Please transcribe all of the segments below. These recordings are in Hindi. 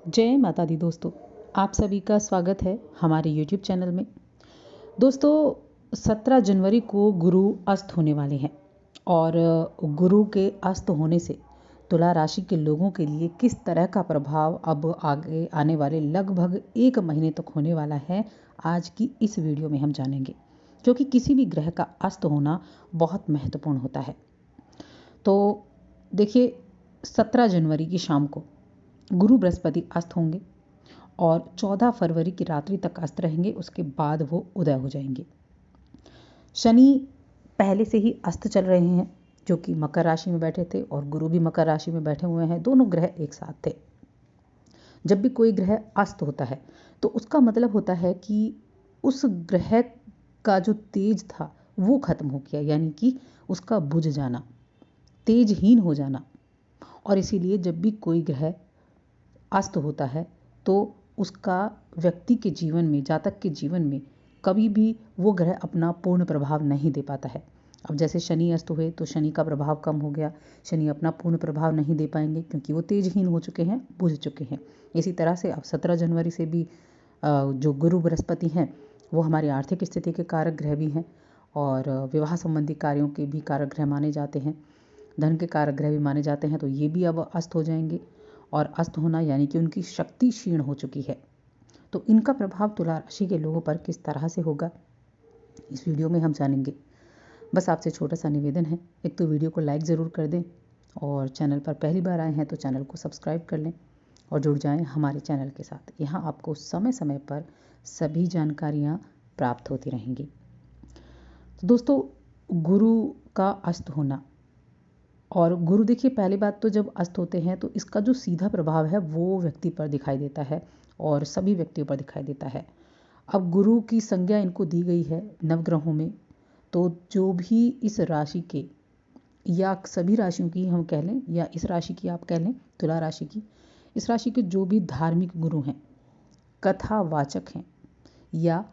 जय माता दी दोस्तों, आप सभी का स्वागत है हमारे YouTube चैनल में। दोस्तों 17 जनवरी को गुरु अस्त होने वाले हैं और गुरु के अस्त होने से तुला राशि के लोगों के लिए किस तरह का प्रभाव अब आगे आने वाले लगभग 1 महीने तक होने वाला है, आज की इस वीडियो में हम जानेंगे। क्योंकि किसी भी ग्रह का अस्त होना बहुत महत्वपूर्ण होता है। तो देखिए 17 जनवरी की शाम को गुरु बृहस्पति अस्त होंगे और 14 फरवरी की रात्रि तक अस्त रहेंगे। उसके बाद वो उदय हो जाएंगे। शनि पहले से ही अस्त चल रहे हैं, जो कि मकर राशि में बैठे थे, और गुरु भी मकर राशि में बैठे हुए हैं। दोनों ग्रह एक साथ थे। जब भी कोई ग्रह अस्त होता है तो उसका मतलब होता है कि उस ग्रह का जो तेज था वो खत्म हो गया, यानी कि उसका बुझ जाना, तेजहीन हो जाना। और इसीलिए जब भी कोई ग्रह अस्त होता है तो उसका व्यक्ति के जीवन में, जातक के जीवन में कभी भी वो ग्रह अपना पूर्ण प्रभाव नहीं दे पाता है। अब जैसे शनि अस्त हुए तो शनि का प्रभाव कम हो गया, शनि अपना पूर्ण प्रभाव नहीं दे पाएंगे क्योंकि वो तेजहीन हो चुके हैं, बुझ चुके हैं। इसी तरह से अब 17 जनवरी से भी जो गुरु बृहस्पति हैं वो हमारी आर्थिक स्थिति के कारक ग्रह भी हैं और विवाह संबंधी कार्यों के भी कारक ग्रह माने जाते हैं, धन के कारक ग्रह भी माने जाते हैं। तो ये भी अब अस्त हो जाएंगे और अस्त होना यानी कि उनकी शक्ति क्षीण हो चुकी है। तो इनका प्रभाव तुला राशि के लोगों पर किस तरह से होगा, इस वीडियो में हम जानेंगे। बस आपसे छोटा सा निवेदन है, एक तो वीडियो को लाइक ज़रूर कर दें और चैनल पर पहली बार आए हैं तो चैनल को सब्सक्राइब कर लें और जुड़ जाएं हमारे चैनल के साथ। यहाँ आपको समय समय पर सभी जानकारियाँ प्राप्त होती रहेंगी। तो दोस्तों गुरु का अस्त होना, और गुरु देखिए पहली बात तो जब अस्त होते हैं तो इसका जो सीधा प्रभाव है वो व्यक्ति पर दिखाई देता है और सभी व्यक्तियों पर दिखाई देता है। अब गुरु की संज्ञा इनको दी गई है नवग्रहों में, तो जो भी इस राशि के, या सभी राशियों की हम कह लें, या इस राशि की आप कह लें, तुला राशि की, इस राशि के जो भी धार्मिक गुरु हैं, कथावाचक हैं, या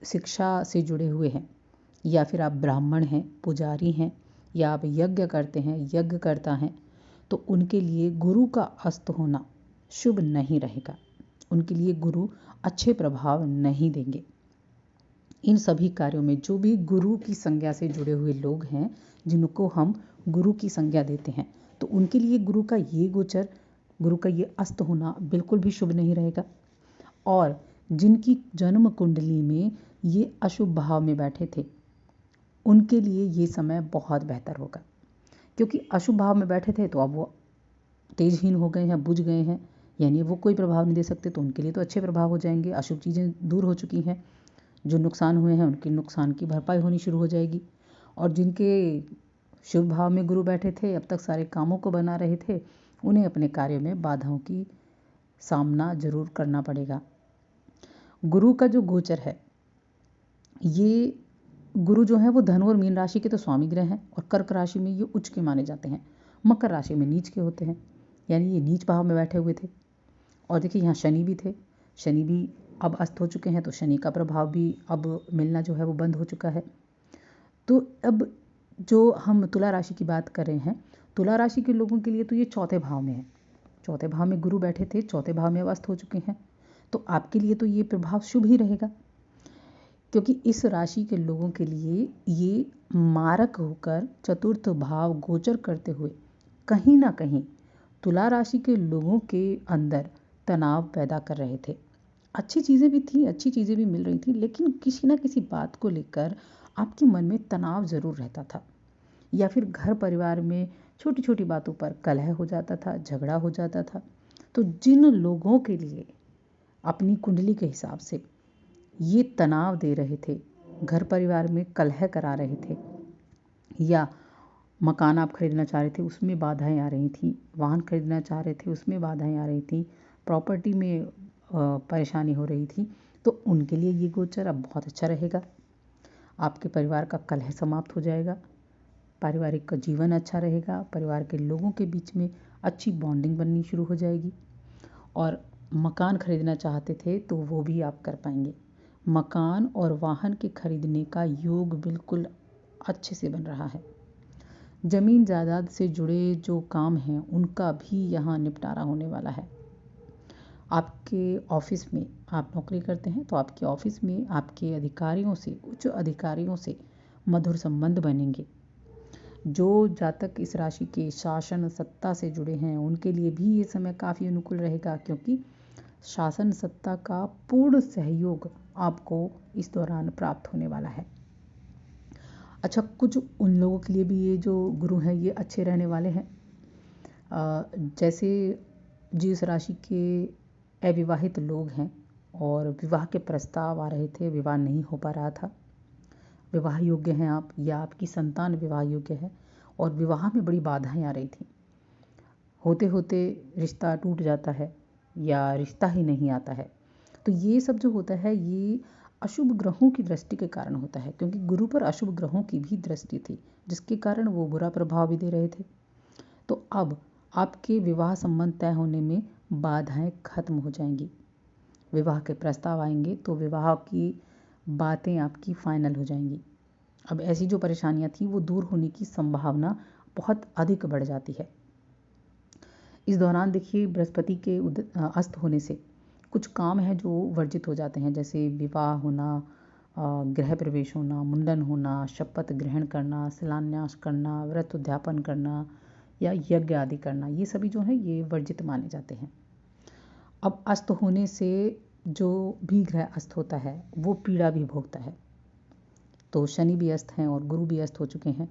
शिक्षा से जुड़े हुए हैं, या फिर आप ब्राह्मण हैं, पुजारी हैं, या आप यज्ञ करते हैं, यज्ञकर्ता हैं, तो उनके लिए गुरु का अस्त होना शुभ नहीं रहेगा। उनके लिए गुरु अच्छे प्रभाव नहीं देंगे। इन सभी कार्यों में जो भी गुरु की संज्ञा से जुड़े हुए लोग हैं, जिनको हम गुरु की संज्ञा देते हैं, तो उनके लिए गुरु का ये गोचर, गुरु का ये अस्त होना बिल्कुल भी शुभ नहीं रहेगा। और जिनकी जन्म कुंडली में ये अशुभ भाव में बैठे थे, उनके लिए ये समय बहुत बेहतर होगा। क्योंकि अशुभ भाव में बैठे थे तो अब वो तेजहीन हो गए हैं, बुझ गए हैं, यानी वो कोई प्रभाव नहीं दे सकते। तो उनके लिए तो अच्छे प्रभाव हो जाएंगे, अशुभ चीज़ें दूर हो चुकी हैं, जो नुकसान हुए हैं उनके नुकसान की भरपाई होनी शुरू हो जाएगी। और जिनके शुभ भाव में गुरु बैठे थे, अब तक सारे कामों को बना रहे थे, उन्हें अपने कार्य में बाधाओं की सामना जरूर करना पड़ेगा। गुरु का जो गोचर है, ये गुरु जो है वो धनु और मीन राशि के तो स्वामी ग्रह हैं और कर्क राशि में ये उच्च के माने जाते हैं, मकर राशि में नीच के होते हैं, यानी ये नीच भाव में बैठे हुए थे। और देखिए यहाँ शनि भी थे, शनि भी अब अस्त हो चुके हैं, तो शनि का प्रभाव भी अब मिलना जो है वो बंद हो चुका है। तो अब जो हम तुला राशि की बात कर रहे हैं, तुला राशि के लोगों के लिए तो ये चौथे भाव में है। चौथे भाव में गुरु बैठे थे, चौथे भाव में अब अस्त हो चुके हैं, तो आपके लिए तो ये प्रभाव शुभ ही रहेगा। क्योंकि इस राशि के लोगों के लिए ये मारक होकर चतुर्थ भाव गोचर करते हुए कहीं ना कहीं तुला राशि के लोगों के अंदर तनाव पैदा कर रहे थे। अच्छी चीज़ें भी थी, अच्छी चीज़ें भी मिल रही थी, लेकिन किसी ना किसी बात को लेकर आपके मन में तनाव ज़रूर रहता था, या फिर घर परिवार में छोटी छोटी बातों पर कलह हो जाता था, झगड़ा हो जाता था। तो जिन लोगों के लिए अपनी कुंडली के हिसाब से ये तनाव दे रहे थे, घर परिवार में कलह करा रहे थे, या मकान आप खरीदना चाह रहे थे उसमें बाधाएं आ रही थी, वाहन खरीदना चाह रहे थे उसमें बाधाएं आ रही थी, प्रॉपर्टी में परेशानी हो रही थी, तो उनके लिए ये गोचर अब बहुत अच्छा रहेगा। आपके परिवार का कलह समाप्त हो जाएगा, पारिवारिक का जीवन अच्छा रहेगा, परिवार के लोगों के बीच में अच्छी बॉन्डिंग बननी शुरू हो जाएगी। और मकान खरीदना चाहते थे तो वो भी आप कर पाएंगे। मकान और वाहन के खरीदने का योग बिल्कुल अच्छे से बन रहा है। ज़मीन जायदाद से जुड़े जो काम हैं उनका भी यहाँ निपटारा होने वाला है। आपके ऑफिस में आप नौकरी करते हैं तो आपके ऑफिस में आपके अधिकारियों से, उच्च अधिकारियों से मधुर संबंध बनेंगे। जो जातक इस राशि के शासन सत्ता से जुड़े हैं उनके लिए भी ये समय काफ़ी अनुकूल रहेगा, क्योंकि शासन सत्ता का पूर्ण सहयोग आपको इस दौरान प्राप्त होने वाला है। अच्छा, कुछ उन लोगों के लिए भी ये जो गुरु हैं ये अच्छे रहने वाले हैं। जैसे जिस राशि के अविवाहित लोग हैं और विवाह के प्रस्ताव आ रहे थे, विवाह नहीं हो पा रहा था, विवाह योग्य हैं आप या आपकी संतान विवाह योग्य है और विवाह में बड़ी बाधाएं आ रही थी, होते होते रिश्ता टूट जाता है या रिश्ता ही नहीं आता है, तो ये सब जो होता है ये अशुभ ग्रहों की दृष्टि के कारण होता है, क्योंकि गुरु पर अशुभ ग्रहों की भी दृष्टि थी जिसके कारण वो बुरा प्रभाव भी दे रहे थे। तो अब आपके विवाह संबंध तय होने में बाधाएं खत्म हो जाएंगी, विवाह के प्रस्ताव आएंगे तो विवाह की बातें आपकी फाइनल हो जाएंगी। अब ऐसी जो परेशानियां थी वो दूर होने की संभावना बहुत अधिक बढ़ जाती है। इस दौरान देखिए बृहस्पति के अस्त होने से कुछ काम हैं जो वर्जित हो जाते हैं, जैसे विवाह होना, गृह प्रवेश होना, मुंडन होना, शपथ ग्रहण करना, शिलान्यास करना, व्रत उद्यापन करना या यज्ञ आदि करना, ये सभी जो है ये वर्जित माने जाते हैं। अब अस्त होने से जो भी ग्रह अस्त होता है वो पीड़ा भी भोगता है। तो शनि भी अस्त हैं और गुरु भी अस्त हो चुके हैं,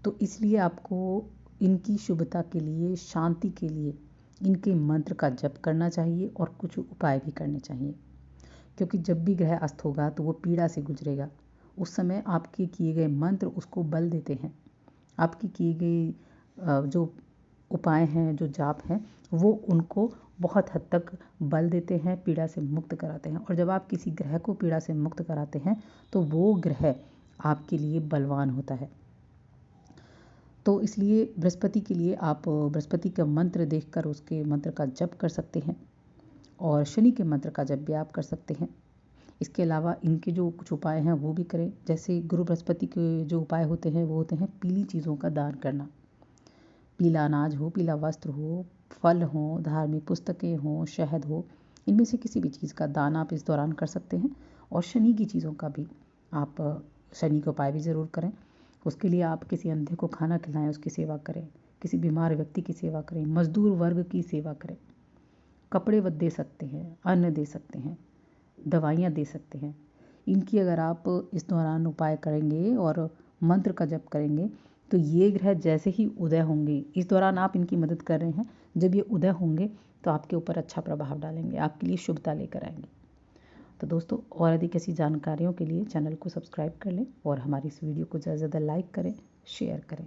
तो इसलिए आपको इनकी शुभता के लिए, शांति के लिए इनके मंत्र का जप करना चाहिए और कुछ उपाय भी करने चाहिए, क्योंकि जब भी ग्रह अस्त होगा तो वो पीड़ा से गुजरेगा। उस समय आपके किए गए मंत्र उसको बल देते हैं, आपकी की गई जो उपाय हैं, जो जाप हैं, वो उनको बहुत हद तक बल देते हैं, पीड़ा से मुक्त कराते हैं। और जब आप किसी ग्रह को पीड़ा से मुक्त कराते हैं तो वो ग्रह आपके लिए बलवान होता है। तो इसलिए बृहस्पति के लिए आप बृहस्पति का मंत्र देखकर उसके मंत्र का जप कर सकते हैं और शनि के मंत्र का जप भी आप कर सकते हैं। इसके अलावा इनके जो कुछ उपाय हैं वो भी करें। जैसे गुरु बृहस्पति के जो उपाय होते हैं वो होते हैं पीली चीज़ों का दान करना, पीला अनाज हो, पीला वस्त्र हो, फल हो, धार्मिक पुस्तकें हों, शहद हो, इनमें से किसी भी चीज़ का दान आप इस दौरान कर सकते हैं। और शनि की चीज़ों का भी आप शनि के उपाय भी ज़रूर करें। उसके लिए आप किसी अंधे को खाना खिलाएं, उसकी सेवा करें, किसी बीमार व्यक्ति की सेवा करें, मजदूर वर्ग की सेवा करें, कपड़े दे सकते हैं, अन्न दे सकते हैं, दवाइयाँ दे सकते हैं। इनकी अगर आप इस दौरान उपाय करेंगे और मंत्र का जप करेंगे तो ये ग्रह जैसे ही उदय होंगे, इस दौरान आप इनकी मदद कर रहे हैं, जब ये उदय होंगे तो आपके ऊपर अच्छा प्रभाव डालेंगे, आपके लिए शुभता लेकर आएंगे। तो दोस्तों, और अधिक ऐसी जानकारियों के लिए चैनल को सब्सक्राइब कर लें और हमारी इस वीडियो को ज़्यादा से ज़्यादा लाइक करें, शेयर करें।